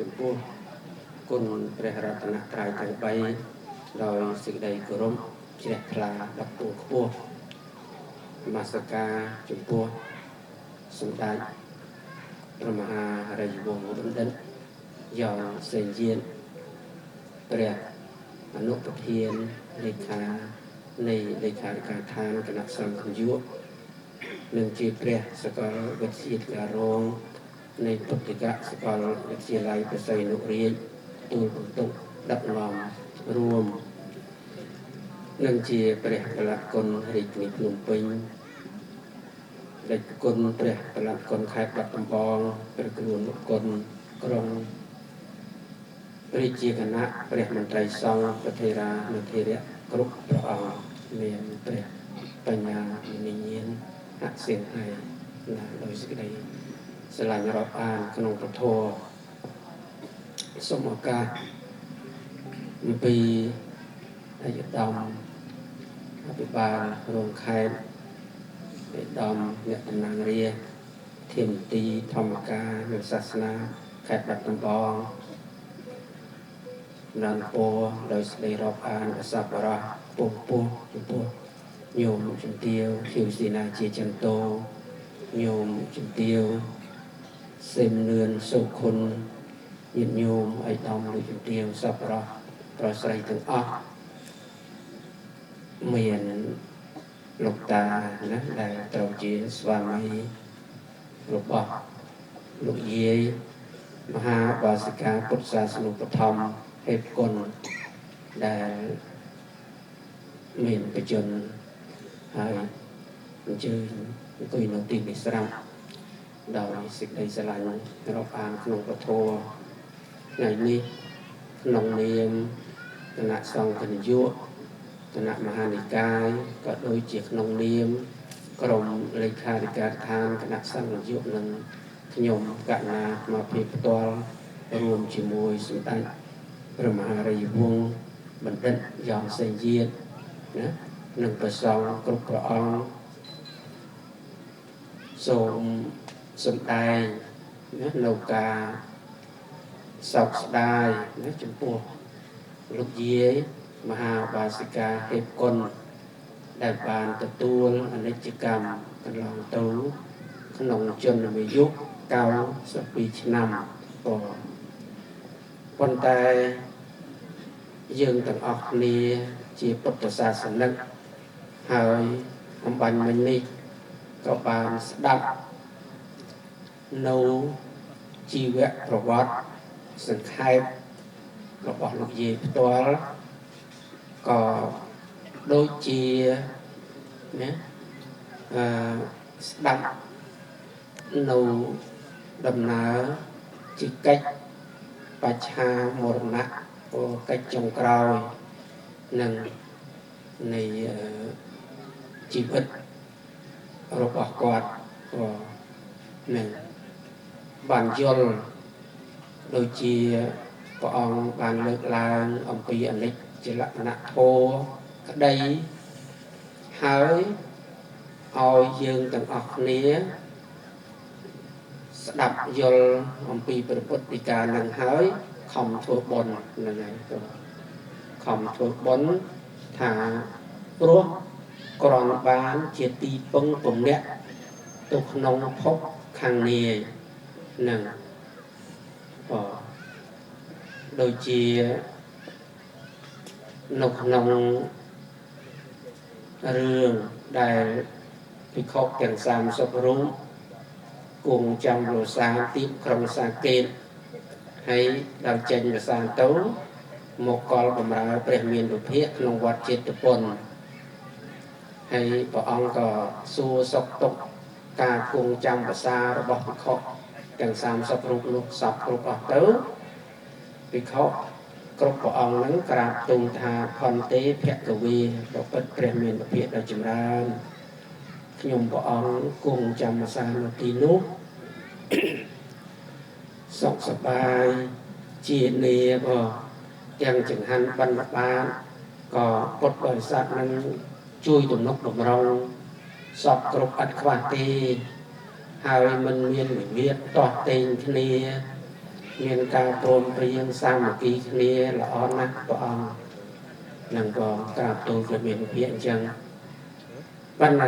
ចំពោះគុណព្រះរតនត្រ័យទាំង3ដោយសេចក្តីគោរពជ្រះថ្លាដល់ពងខ្ពស់នមស្ការចំពោះសម្ដេចព្រះមហារាជវង្សបណ្ឌិតយ៉ងសេនយានព្រះអនុប្រធានលេខានៃលេខាធិការឋានគណៈសង្ឃយុនិងជាព្រះសកលវិទ្យាធិការរងនៃពុទ្ធិកសកលវិទ្យាល័យព្រះសីហនុរាជទូលបន្ទុកដឹកនាំរួមនិងជាព្រះបលគុណរាជធានីភ្នំពេញរាជគុណព្រះបលគុណខេត្តបាត់ដំបងព្រះគ្រូនុគុណក្រុងរាជាគណៈព្រះមន្ត្រីសង្ឃប្រធេរានុធេរៈគ្រប់ព្រះអង្គមានព្រះបញ្ញានិញ្ញាណអសៀងហើយណាដោយសេចក្តីស្រឡាញ់រាប់អានក្នុងពធសូមឱកាសអំពីអាយុត្តមអភិបាលរងខេត្តឯកឧត្តមអ្នកតំណាងរាស្ត្រធានទីធម្មការនិងសាសនាខេត្តបាត់ដំបងបានពោដោយស្ដីរាប់អានអសប្បុរសពុះចំពោះញោមជំទាវខៀវស៊ីណាជាចន្ទោញោមជំទាវសេមនឿនសុខុនញាតិញោមឯកឧត្តមលោកជំទាវសប្បុរសប្រុសស្រីទាំងអស់មានលោកតាណាដែលត្រូវជាស្វាមីរបស់លោកយាយមហាបាសិកាពុទ្ធសាសនុបឋមហេតុគុណដែលមានបច្ចុប្បន្នហើយអញ្ជើញអង្គុយនៅទីនេះស្រាប់ដោយសេចក្តីស្រឡាញ់រាប់អានក្នុងពធថ្ងៃនេះក្នុងនាមគណៈសង្ឃនាយកគណៈមហានិកាយក៏ដូចជាក្នុងនាមក្រុមលេខាធិការឋានគណៈសង្ឃនាយកនិងខ្ញុំកណាមកភាពផ្ទាល់រួមជាមួយសម្ដេចព្រះមហារាជវង្សបណ្ឌិតយ៉ងសេនយានណានិងព្រះសង្ឃគ្រប់ព្រះអង្គសូមសម្ដែងណានៅការសោកស្ដាយណាចំពោះលោកយាយមហាបាសិកាហេតុគុណដែលបានទទួលអនិច្ចកម្មកន្លងទៅក្នុងជនអាយុ92ឆ្នាំប៉ុន្តែយើងទាំងអស់គ្នាជាពុទ្ធសាសនិកហើយអំបញ្ញមិញនេះក៏បានស្ដាប់នៅជីវប្រវត្តិសង្ខេបរបស់លោកយាយផ្ទាល់ក៏ដូចជាណាស្ដាប់នៅដំណើរជាកិច្ចបច្ឆាមរណៈកិច្ចចុងក្រោយនឹងនៃជីវិតរបស់គាត់ក៏នឹងបានយល់ដូចជាព្រះអង្គបានលើកឡើងអំពីអនិច្ចលក្ខណៈធម៌ក្តីហើយឲ្យយើងទាំងអស់គ្នាស្ដាប់យល់អំពីព្រះពុទ្ធដីកានឹងហើយខំធ្វើបុណ្យនឹងហើយខំធ្វើបុណ្យថាព្រោះគ្រាន់បានជាទីពឹងពំនាក់ទៅក្នុងភពខាងនាយនឹងដូចជានៅក្នុងរឿងដែលភិក្ខុទាំង30រូបគង់ចាំរសាទីក្រុងសាកេតហើយដល់ចេញរសាទៅមកកលបម្រើព្រះមានវិភាកក្នុងវត្តចេតពុនហើយព្រះអង្គក៏សួរសុខទុក្ខការគង់ចាំភាសារបស់ភិក្ខុទាំង30រូបនោះសពគ្រប់អស់ទៅភិក្ខុគ្រប់ព្រះអង្គនឹងក្រាបទូលថាខន្ទេភគវីប្រពុតព្រះមានវិភាកដ៏ចម្រើនខ្ញុំព្រះអង្គគង់ចាំភាសានៅទីនោះសុខសប្បាយជានីទាំងចង្ហាន់បណ្ឌបាតក៏ពុទ្ធបរិស័ទនឹងជួយទំនុកបំរុងសពគ្រប់អត់ខ្វះទេហើយមិនមានវិវាទទាស់ទែងគ្នា មានការព្រមព្រៀងសាមគ្គីគ្នាល្អណាស់ព្រះអង្គនឹងក៏ក្រាបទូលព្រះមានភាកអញ្ចឹងបណ្ណា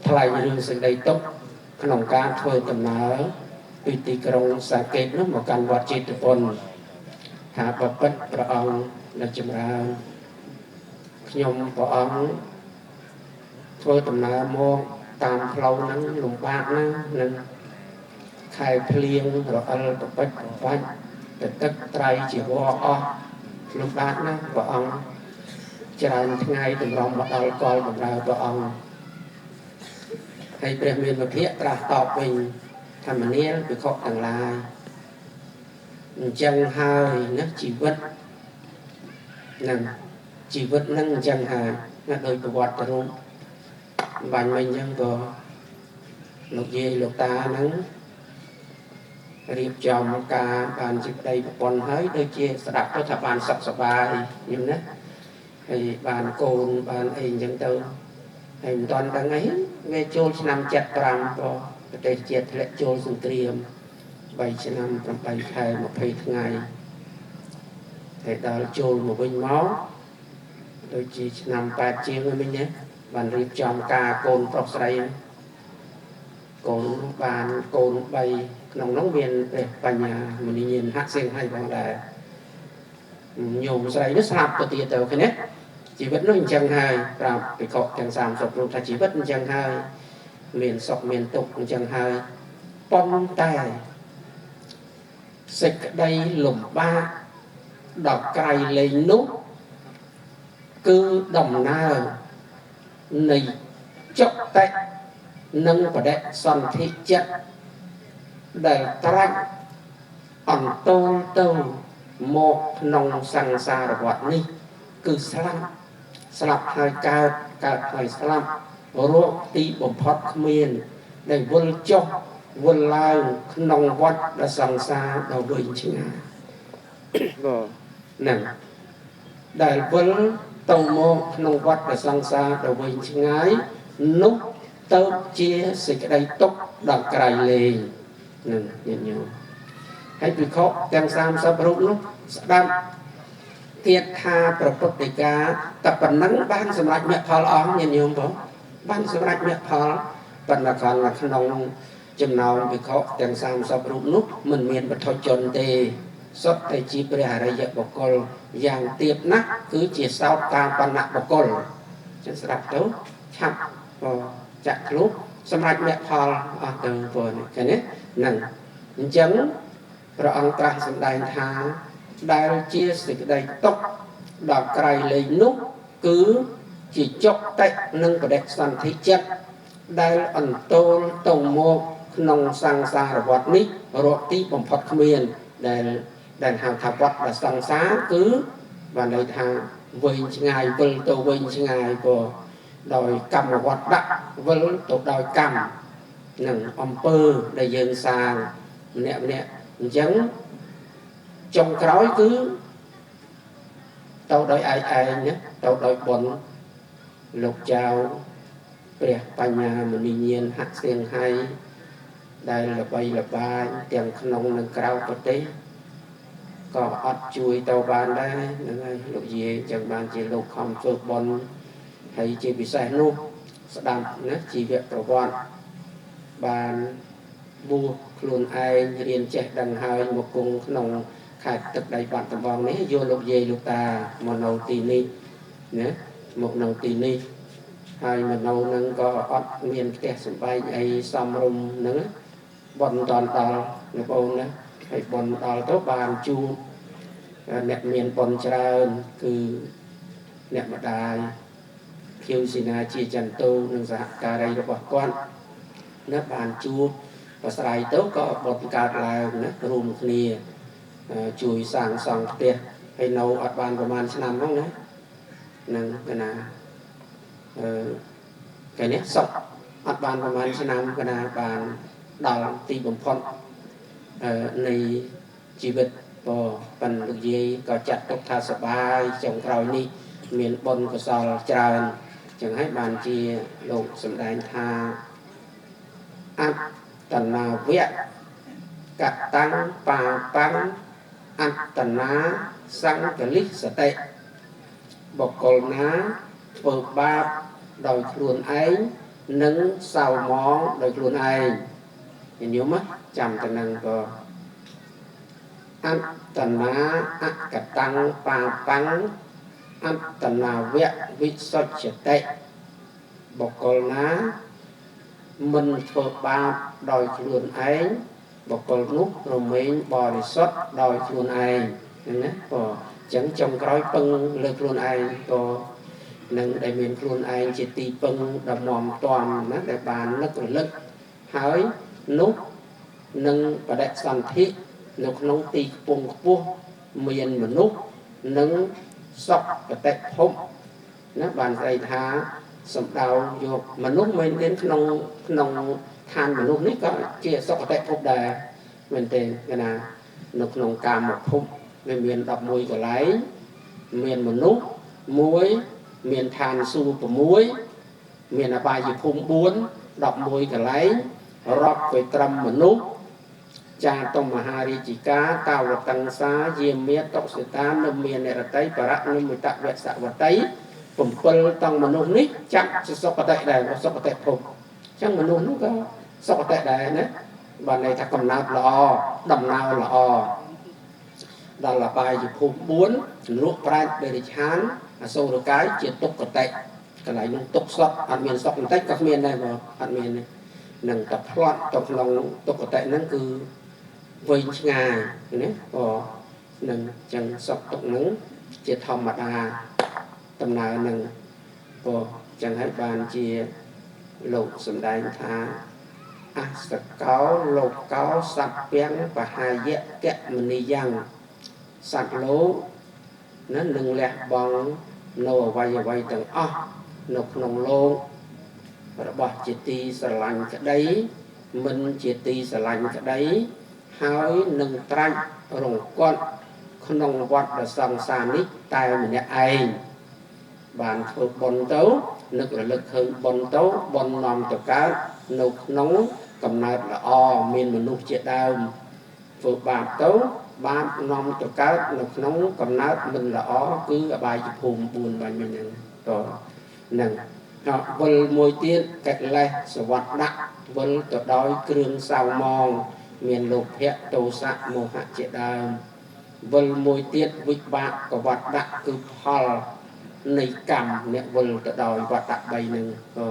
ថ្លៃរឿងសេចក្តីទុកក្នុងការធ្វើដំណើរពីទីក្រុងសាកេតនោះមកកាន់វត្តចេតពុនថាបបិទ្ធព្រះអង្គនៅចម្រើនខ្ញុំព្រះអង្គធ្វើដំណើរមកតាមផ្លូវហ្នឹងលំបាកណាស់នឹងខែភ្លៀងរអិលបបិទ្ធបបាច់ទឹកត្រៃជីវរអស់លំបាកណាស់ព្រះអង្គច្រើនថ្ងៃតម្រង់មកដល់កលបម្រើព្រះអង្គហើយព្រះមានវិភាកត្រាស់តបវិញធម្មនាភិក្ខុទាំងឡាយអញ្ចឹងហើយណាជីវិតនឹងជីវិតនឹងអញ្ចឹងហើយណាដោយប្រវត្តិរូបបាញ់មិញអញ្ចឹងក៏លោកយាយលោកតាហ្នឹងរៀបចំការបានជាប្តីប្រពន្ធហើយដូចជាស្ដាប់ទៅថាបានសុខសប្បាយខ្ញុំណាហើយបានកូនបានអីអញ្ចឹងទៅហើយមិនតាន់ដឹងអីវាចូលឆ្នាំ75ក៏ប្រទេសជាតិធ្លាក់ចូលសង្គ្រាម3ឆ្នាំ8ខែ20ថ្ងៃហើយដល់ចូលមកវិញមកដូចជាឆ្នាំ8ជាងវិញណាបានរៀបចំការកូនប្រុសស្រីកូនបានកូន3ក្នុងនោះមានព្រះបញ្ញាមុនីញាណហៈសៀងហើយផងដែរញោមស្រីនេះស្លាប់ទៅទៀតទៅឃើញទេជីវិតនោះអញ្ចឹងហើយប្រាប់ភិក្ខុទាំង30រូបថាជីវិតអញ្ចឹងហើយមានសុខមានទុក្ខអញ្ចឹងហើយប៉ុន្តែសេចក្តីលំបាកដល់ក្រៃលែងនោះគឺដំណើរនៃចុតិនិងបដិសន្ធិចិត្តដែលត្រាច់អន្តោលទៅមកក្នុងសង្សារវដ្តនេះគឺស្លាប់ហើយកើតហើយស្លាប់រកទីបំផុតគ្មានដែលវិលចុះវិលឡើងក្នុងវដ្តដ៏សង្សារដ៏វែងឆ្ងាយហ្នឹងដែលវិលទៅមកក្នុងវដ្តដ៏សង្សារដ៏វែងឆ្ងាយនោះទៅជាសេចក្តីទុក្ខដល់ក្រៃលែងនឹងញាតិញោមហើយភិក្ខុទាំង30រូបនោះស្ដាប់ទៀតថាប្រពុតិកាតែប៉ុណ្ណឹងបានសម្រេចមគ្គផលអស់ញាតិញោមបងបានសម្រេចមគ្គផលប៉ុន្តែក្នុងចំណោមភិក្ខុទាំង30រូបនោះមិនមានបឋិជនទេសុទ្ធតែជាព្រះអរិយបុគ្គលយ៉ាងទៀបណាស់គឺជាសោតកាបណៈបុគ្គលចឹងស្ដាប់ទៅឆាប់ចាក់ខ្លួនសម្រាប់មគ្គផលអស់ទៅបងឃើញទេហ្នឹងអញ្ចឹងព្រះអង្គត្រាស់សម្ដែងថាដែលជាសេចក្តីទុក្ខដល់ក្រៃលែងនោះគឺជាចុតិនិងបដិសន្ធិចិត្តដែលអន្តោលទៅមកក្នុងសង្សារវដ្តនេះរកទីបំផុតគ្មានដែលហៅថាវដ្តដ៏សង្សារគឺបានន័យថាវែងឆ្ងាយវិលទៅវែងឆ្ងាយក៏ដោយកម្មវត្តដាក់វិលទៅដោយកម្មនឹងអំពើដែលយើងសាងម្នាក់អញ្ចឹងចុងក្រោយគឺទៅដោយឯងណាទៅដោយបុណ្យលោកចៅព្រះបញ្ញាមុនីញាណហៈសៀងហៃដែលល្បីល្បាញទាំងក្នុងនិងក្រៅប្រទេសក៏អត់ជួយទៅបានដែរហ្នឹងហើយលោកយាយចឹងបានជាលោកខំធ្វើបុណ្យហើយជាពិសេសនោះស្ដាប់ណាជីវប្រវត្តិបានបួសខ្លួនឯងរៀនចេះដឹងហើយមកគង់ក្នុងខេត្តទឹកដីបាត់ដំបងនេះយកលោកយាយលោកតាមកនៅទីនេះណាមកនៅទីនេះហើយមកនៅនឹងក៏អត់មានផ្ទះសម្បែងអីសំរុំហ្នឹងបន់តន់ដល់លោកបងណាហើយបន់ដល់ទៅបានជួបអ្នកមានបន់ច្រើនគឺអ្នកម្ដាយខៀវស៊ីណាជាចន្ទោនិងសហការីរបស់គាត់ណាបានជួបប្រស្រ័យទៅក៏បត់កើតឡើងណារួមគ្នាជួយសាងសង់ផ្ទះហើយនៅអត់បានប្រហែលឆ្នាំហ្នឹងណានឹងកណាគេនេះសុខអត់បានប្រហែលឆ្នាំកណាបានដល់ទីបំផុតនៃជីវិតប៉ុន្តែលោកយាយក៏ចាត់ទុកថាសប្បាយចុងក្រោយនេះមានបុណ្យកុសលច្រើនចឹងហើយបានជាលោកសម្ដែងថាអត្តនាវៈ កតាំងបាបាំងអត្តនាសង្កលិសតិបុគ្គលណាធ្វើបាបដោយខ្លួនឯងនិងសៅមងដោយខ្លួនឯងញញោមចាំទៅនឹងក៏អត្តនាអកតាំងបាបាំងអត្តនាវៈវិសុចតិបុគ្គលណាមិនធ្វើបាបដោយខ្លួនឯងបុគ្គលនោះរមែងបរិសុទ្ធដោយខ្លួនឯងណាក៏អញ្ចឹងចុងក្រោយពឹងលើខ្លួនឯងក៏នឹងដែលមានខ្លួនឯងជាទីពឹងដ៏មមទាំណាដែលបាននឹករលឹកហើយនោះនឹងបដិសន្ធិនៅក្នុងទីខ្ពង់ខ្ពស់មានមនុស្សនិងសុខបតិភពណាបានស្អីថាសំដៅយកមនុស្សមែនទេក្នុងឋានមនុស្សនេះក៏ជាសុខបតិភពដែរមែនទេគេណានៅក្នុងកាមភពវាមាន11កន្លែងមានមនុស្ស1មានឋានសួគ៌6មានអបាយភូមិ4 11កន្លែងរាប់ទៅត្រឹមមនុស្សចាតុមហារាជិកាតាវតង្សាយាមាតុសិតានិមានរតីបរៈនិមិតវសវតី7តង់មនុស្សនេះចាក់សុគតិដែរសុគតិភពអញ្ចឹងមនុស្សនោះក៏សុគតិដែរណាបានន័យថាកំណើតល្អដំណើរល្អដល់អបាយភូមិ4លោកប្រែតបរិឆានអសូរកាយជាទុក្ខតិកន្លែងនោះទុក្ខសុខអត់មានសុខបន្តិចក៏គ្មានដែរបងអត់មានទេនឹងតែផ្្លាត់ទៅក្នុងទុក្ខតិហ្នឹងគឺវែងឆ្ងាយណាក៏នឹងចឹងសុខទុក្ខហ្នឹងជាធម្មតាដំណើរហ្នឹងក៏ចឹងហើយបានជាលោកសម្ដែងថាអសកោលោកោសត្វពាំងបហាយកៈមនីយ៉ាងសត្វលោកនឹងលះបង់នៅអវយវ័យទាំងអស់នៅក្នុងលោករបស់ជាទីស្រឡាញ់ក្តីមិនជាទីស្រឡាញ់ក្តីហើយនឹងត្រាច់រង្គត់ក្នុងវដ្តសង្សារនេះតែម្នាក់ឯងបានធ្វើបុណ្យទៅនឹករលឹកឃើញបុណ្យទៅបុណ្យនាំទៅកើតនៅក្នុងកំណើតល្អមានមនុស្សជាដើមធ្វើបាបទៅបាបនាំទៅកើតនៅក្នុងកំណើតមិនល្អគឺអបាយភូមិ4បាញ់មិញហ្នឹងក៏នឹងវិលមួយទៀតកិលេសសវត្តដាក់វិលទៅដោយគ្រឿងសៅមងមានលោភៈទោសៈមោហៈជាដើមវិលមួយទៀតវិបាកកវត្តដាក់គឺផលនៃកម្មអ្នកវិលទៅដោយវត្តៈ3ហ្នឹងក៏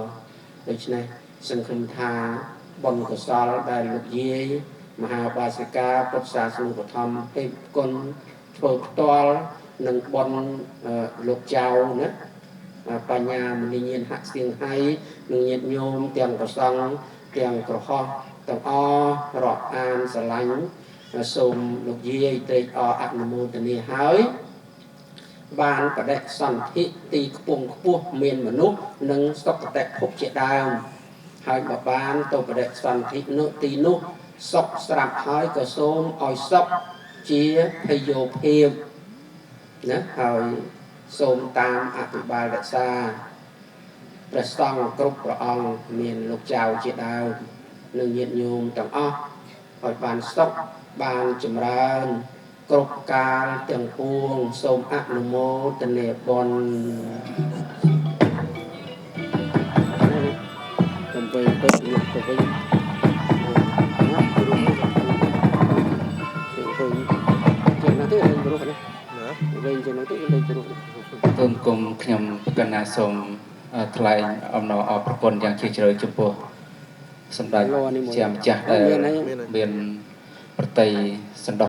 ដូច្នេះសង្ឃឹមថាបុណ្យកុសលដែលលោកយាយមហាបាសិកាពុទ្ធសាសនុបឋមទេពគុណធ្វើផ្ទាល់នឹងបុណ្យលោកចៅណាបញ្ញាមនីញាណហសៀងហៃនឹងញាតិញោមទាំងប្រសង់ទាំងក្រហោះទាំងអរាប់អានស្រឡាញ់សូមលោកយាយត្រេកអរអនុមោទនាហើយបានបដិសន្ធិទីខ្ពង់ខ្ពស់មានមនុស្សនិងសុគតិភពជាដើមហើយបើបានទៅបដិសន្ធិនោះទីនោះសុខស្រាប់ហើយក៏សូមឲ្យសុខជាភយោភាពណាហើយសូមតាមអភិបាលរក្សាព្រះសង្ឃគ្រប់ព្រះអង្គមានលោកចៅជាដើមនិងញាតិញោមទាំងអស់ឲ្យបានសុខបានចម្រើនគ្រប់កាលទាំងពួងសូមអនុមោទនាបុណ្យកំបីពេកលោកទៅវិញគុំខ្ញុំកណ្ណាសូមថ្លែងអំណរអរប្រគុណយ៉ាងជ្រាលជ្រៅចំពោះសម្ដេចជាម្ចាស់ដែលមានប្រតិសន្ត